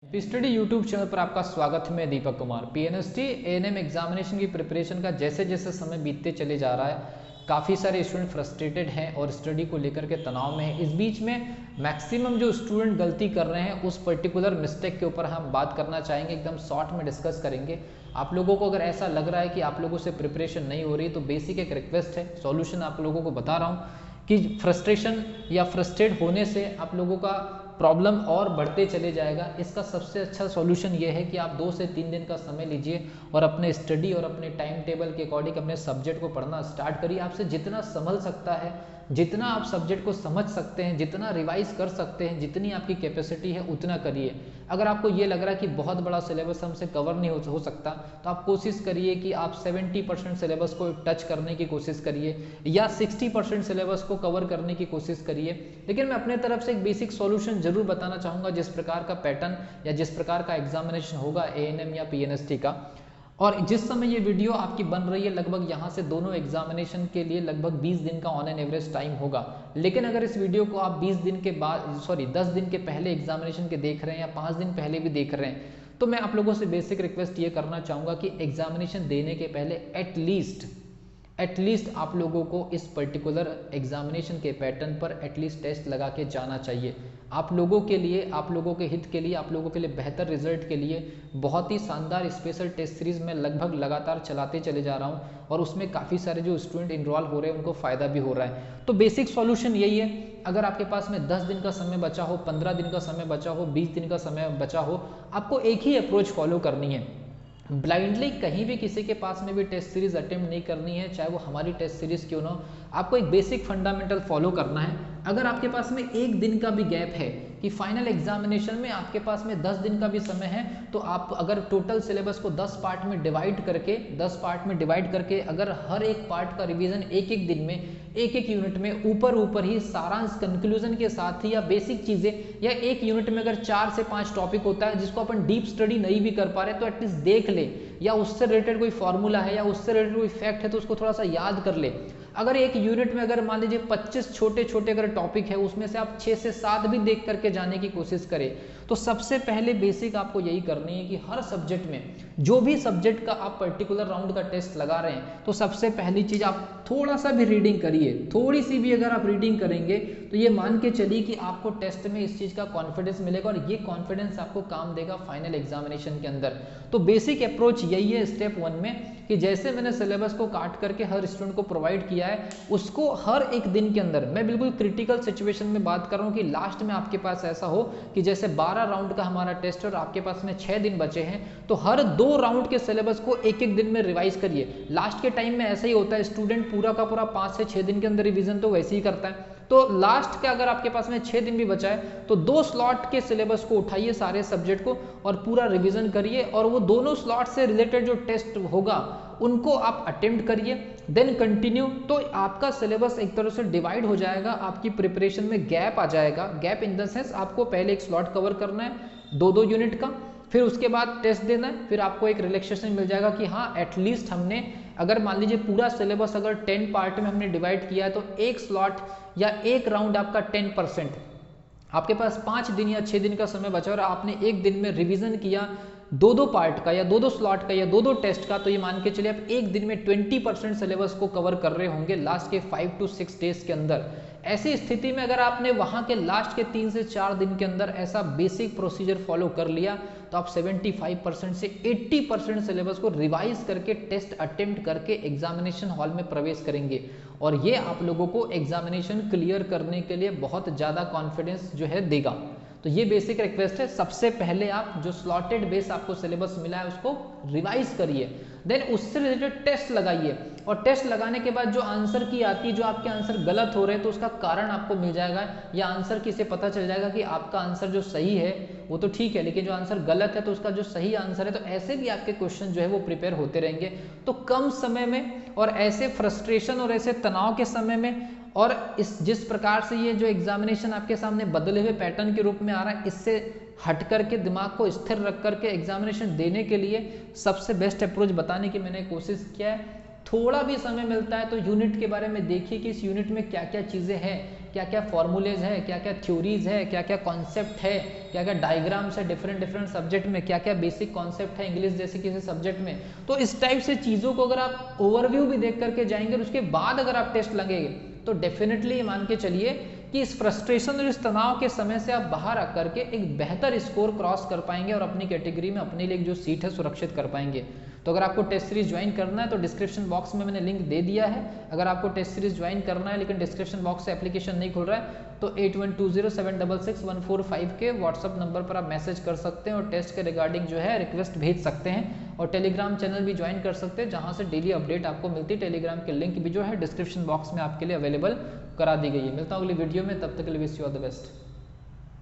Study YouTube channel पर आपका स्वागत है। मैं Deepak Kumar. PNST ANM examination की प्रिपरेशन का जैसे जैसे समय बीतते चले जा रहा है, काफ़ी सारे स्टूडेंट फ्रस्ट्रेटेड हैं और स्टडी को लेकर के तनाव में है। इस बीच में मैक्सिमम जो स्टूडेंट गलती कर रहे हैं उस पर्टिकुलर मिस्टेक के ऊपर हम बात करना चाहेंगे, एकदम शॉर्ट में डिस्कस करेंगे। आप लोगों को अगर ऐसा लग रहा है कि आप लोगों से प्रिपरेशन नहीं हो रही, तो बेसिक एक रिक्वेस्ट है, सॉल्यूशन आप लोगों को बता रहा हूँ कि फ्रस्ट्रेशन या फ्रस्ट्रेट होने से आप लोगों का प्रॉब्लम और बढ़ते चले जाएगा। इसका सबसे अच्छा सॉल्यूशन ये है कि आप 2 से 3 दिन का समय लीजिए और अपने स्टडी और अपने टाइम टेबल के अकॉर्डिंग अपने सब्जेक्ट को पढ़ना स्टार्ट करिए। आपसे जितना संभल सकता है, जितना आप सब्जेक्ट को समझ सकते हैं, जितना रिवाइज कर सकते हैं, जितनी आपकी कैपेसिटी है उतना करिए। अगर आपको ये लग रहा है कि बहुत बड़ा सिलेबस हमसे कवर नहीं हो सकता, तो आप कोशिश करिए कि आप 70% सिलेबस को टच करने की कोशिश करिए या 60% सिलेबस को कवर करने की कोशिश करिए। लेकिन मैं अपने तरफ से एक बेसिक सॉल्यूशन जरूर बताना चाहूँगा, जिस प्रकार का पैटर्न या जिस प्रकार का एग्जामिनेशन होगा एएनएम या पीएनएसटी का, और जिस समय ये वीडियो आपकी बन रही है लगभग यहाँ से दोनों एग्जामिनेशन के लिए लगभग 20 दिन का ऑन एन एवरेज टाइम होगा। लेकिन अगर इस वीडियो को आप 20 दिन के बाद 10 दिन के पहले एग्जामिनेशन के देख रहे हैं या 5 दिन पहले भी देख रहे हैं, तो मैं आप लोगों से बेसिक रिक्वेस्ट ये करना चाहूँगा कि एग्जामिनेशन देने के पहले एटलीस्ट आप लोगों को इस पर्टिकुलर एग्जामिनेशन के पैटर्न पर एटलीस्ट टेस्ट लगा के जाना चाहिए। आप लोगों के लिए, आप लोगों के हित के लिए, आप लोगों के लिए बेहतर रिजल्ट के लिए बहुत ही शानदार स्पेशल टेस्ट सीरीज में लगभग लगातार चलाते चले जा रहा हूं और उसमें काफ़ी सारे जो स्टूडेंट इनरोल हो रहे हैं उनको फ़ायदा भी हो रहा है। तो बेसिक सॉल्यूशन यही है, अगर आपके पास में 10 दिन का समय बचा हो, 15 दिन का समय बचा हो, 20 दिन का समय बचा हो, आपको एक ही अप्रोच फॉलो करनी है। ब्लाइंडली कहीं भी किसी के पास में भी टेस्ट सीरीज अटेम्प्ट नहीं करनी है, चाहे वो हमारी टेस्ट सीरीज क्यों ना हो। आपको एक बेसिक फंडामेंटल फॉलो करना है। अगर आपके पास में 1 दिन का भी गैप है कि फाइनल एग्जामिनेशन में आपके पास में 10 दिन का भी समय है, तो आप अगर टोटल सिलेबस को 10 पार्ट में डिवाइड करके अगर हर एक पार्ट का रिवीजन एक एक दिन में, एक एक यूनिट में ऊपर ही सारांश कंक्लूजन के साथ ही या बेसिक चीजें, या एक यूनिट में अगर 4 से 5 टॉपिक होता है जिसको अपन डीप स्टडी नहीं भी कर पा रहे, तो एटलीस्ट देख ले, या उससे रिलेटेड कोई फॉर्मूला है या उससे रिलेटेड कोई फैक्ट है तो उसको थोड़ा सा याद कर ले। अगर एक यूनिट में अगर मान लीजिए 25 छोटे छोटे अगर टॉपिक है, उसमें से आप 6 से 7 भी देख करके जाने की कोशिश करें, तो सबसे पहले बेसिक आपको यही करनी है कि हर सब्जेक्ट में, जो भी सब्जेक्ट का आप पर्टिकुलर राउंड का टेस्ट लगा रहे हैं, तो सबसे पहली चीज आप थोड़ा सा भी रीडिंग करिए। थोड़ी सी भी अगर आप रीडिंग करेंगे तो ये मान के चलिए कि आपको टेस्ट में इस चीज का कॉन्फिडेंस मिलेगा और ये कॉन्फिडेंस आपको काम देगा फाइनल एग्जामिनेशन के अंदर। तो बेसिक अप्रोच यही है स्टेप 1 में कि जैसे मैंने सिलेबस को काट करके हर स्टूडेंट को प्रोवाइड किया है, उसको हर एक दिन के अंदर, मैं बिल्कुल क्रिटिकल सिचुएशन में बात कर रहा हूँ कि लास्ट में आपके पास ऐसा हो कि जैसे 12 राउंड का हमारा टेस्ट और आपके पास में 6 दिन बचे हैं, तो हर 2 राउंड के सिलेबस को एक एक दिन में रिवाइज करिए। लास्ट के टाइम में ऐसा ही होता है, स्टूडेंट पूरा का पूरा 5 से 6 दिन के अंदर रिवीजन तो वैसे ही करता है। तो लास्ट के अगर आपके पास में 6 दिन भी बचा है, तो 2 स्लॉट के सिलेबस को उठाइए सारे सब्जेक्ट को और पूरा रिवीजन करिए, और वो दोनों स्लॉट से रिलेटेड जो टेस्ट होगा उनको आप अटेम्प्ट करिए, देन कंटिन्यू। तो आपका सिलेबस एक तरह से डिवाइड हो जाएगा, आपकी प्रिपरेशन में गैप आ जाएगा। गैप इन द सेंस आपको पहले एक स्लॉट कवर करना है 2-2 यूनिट का, फिर उसके बाद टेस्ट देना है, फिर आपको एक रिलैक्सेशन मिल जाएगा कि हाँ एटलीस्ट हमने, अगर मान लीजिए पूरा सिलेबस अगर 10 पार्ट में हमने डिवाइड किया है, तो एक स्लॉट या एक राउंड आपका 10%, आपके पास 5 दिन या 6 दिन का समय बचा और आपने एक दिन में रिवीजन किया 2-2 पार्ट का या 2-2 स्लॉट का या 2-2 टेस्ट का, तो ये मान के चलिए आप एक दिन में 20% सिलेबस को कवर कर रहे होंगे लास्ट के 5 to 6 डेज के अंदर। ऐसी स्थिति में अगर आपने वहां के लास्ट के 3 से 4 दिन के अंदर ऐसा बेसिक प्रोसीजर फॉलो कर लिया, तो आप 75% से 80% सिलेबस को रिवाइज करके टेस्ट अटेम्प्ट करके एग्जामिनेशन हॉल में प्रवेश करेंगे, और ये आप लोगों को एग्जामिनेशन क्लियर करने के लिए बहुत ज़्यादा कॉन्फिडेंस जो है देगा। तो ये बेसिक रिक्वेस्ट है, सबसे पहले आप जो स्लॉटेड बेस आपको सिलेबस मिला है उसको रिवाइज करिए, देन उससे रिलेटेड टेस्ट लगाइए, और टेस्ट लगाने के बाद जो आंसर की आती है, जो आपके आंसर गलत हो रहे हैं, तो उसका कारण आपको मिल जाएगा, या आंसर की से पता चल जाएगा कि आपका आंसर जो सही है वो तो ठीक है, लेकिन जो आंसर गलत है तो उसका जो सही आंसर है। तो ऐसे भी आपके क्वेश्चन जो है वो प्रिपेयर होते रहेंगे। तो कम समय में और ऐसे फ्रस्ट्रेशन और ऐसे तनाव के समय में, और जिस प्रकार से ये जो एग्जामिनेशन आपके सामने बदले हुए पैटर्न के रूप में आ रहा है, इससे हट करके दिमाग को स्थिर रख करके एग्जामिनेशन देने के लिए सबसे बेस्ट अप्रोच बताने की मैंने कोशिश किया है। थोड़ा भी समय मिलता है तो यूनिट के बारे में देखिए कि इस यूनिट में क्या क्या चीज़ें हैं, क्या क्या फॉर्मूलेज है, क्या क्या थ्योरीज है, क्या क्या कॉन्सेप्ट है, क्या क्या डायग्राम्स है डिफरेंट सब्जेक्ट में, क्या क्या बेसिक कॉन्सेप्ट है इंग्लिश जैसे किसी सब्जेक्ट में। तो इस टाइप से चीज़ों को अगर आप ओवरव्यू भी देख करके जाएंगे और उसके बाद अगर आप टेस्ट लगेंगे तो डेफिनेटली मान के चलिए कि इस फ्रस्ट्रेशन और इस तनाव के समय से आप बाहर आकर के एक बेहतर स्कोर क्रॉस कर पाएंगे और अपनी कैटेगरी में अपने लिए जो सीट है सुरक्षित कर पाएंगे। तो अगर आपको टेस्ट सीरीज ज्वाइन करना है तो डिस्क्रिप्शन बॉक्स में मैंने लिंक दे दिया है। अगर आपको टेस्ट सीरीज ज्वाइन करना है लेकिन डिस्क्रिप्शन बॉक्स से एप्लीकेशन नहीं खुल रहा है तो 8120766145 के व्हाट्सअप नंबर पर आप मैसेज कर सकते हैं और टेस्ट के रिगार्डिंग जो है रिक्वेस्ट भेज सकते हैं। और टेलीग्राम चैनल भी ज्वाइन कर सकते हैं जहां से डेली अपडेट आपको मिलती है। टेलीग्राम के लिंक भी जो है डिस्क्रिप्शन बॉक्स में आपके लिए अवेलेबल करा दी गई है। मिलता हूँ अगली वीडियो में, तब तक के लिए wish you all the best.